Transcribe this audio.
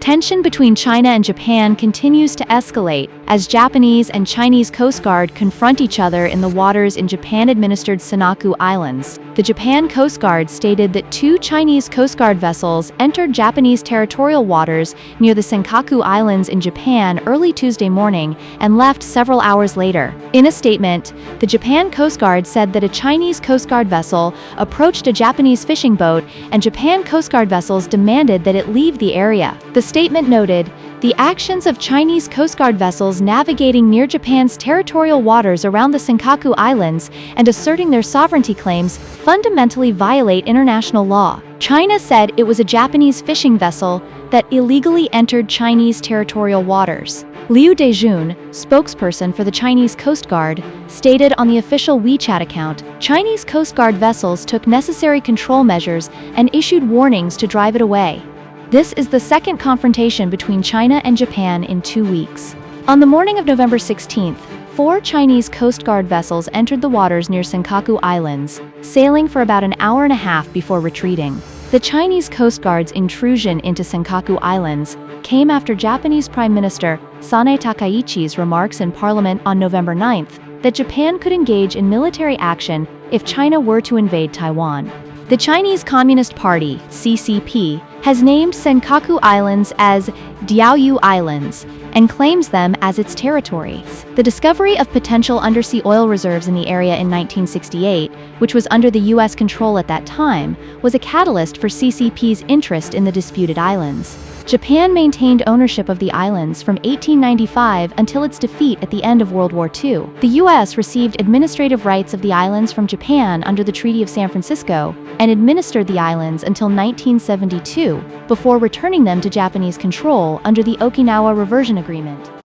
Tension between China and Japan continues to escalate as Japanese and Chinese Coast Guard confront each other in the waters in Japan-administered Senaku Islands. The Japan Coast Guard stated that 2 Chinese Coast Guard vessels entered Japanese territorial waters near the Senkaku Islands in Japan early Tuesday morning and left several hours later. In a statement, the Japan Coast Guard said that a Chinese Coast Guard vessel approached a Japanese fishing boat and Japan Coast Guard vessels demanded that it leave the area. The statement noted, "The actions of Chinese Coast Guard vessels navigating near Japan's territorial waters around the Senkaku Islands and asserting their sovereignty claims fundamentally violate international law." China said it was a Japanese fishing vessel that illegally entered Chinese territorial waters. Liu Dejun, spokesperson for the Chinese Coast Guard, stated on the official WeChat account, "Chinese Coast Guard vessels took necessary control measures and issued warnings to drive it away." This is the second confrontation between China and Japan in 2 weeks. On the morning of November 16th, 4 Chinese Coast Guard vessels entered the waters near Senkaku Islands, sailing for about an hour and a half before retreating. The Chinese Coast Guard's intrusion into Senkaku Islands came after Japanese Prime Minister Sanae Takaichi's remarks in Parliament on November 9th that Japan could engage in military action if China were to invade Taiwan. The Chinese Communist Party, CCP, has named Senkaku Islands as Diaoyu Islands and claims them as its territory. The discovery of potential undersea oil reserves in the area in 1968, which was under the U.S. control at that time, was a catalyst for CCP's interest in the disputed islands. Japan maintained ownership of the islands from 1895 until its defeat at the end of World War II. The U.S. received administrative rights of the islands from Japan under the Treaty of San Francisco and administered the islands until 1972, before returning them to Japanese control under the Okinawa Reversion Agreement.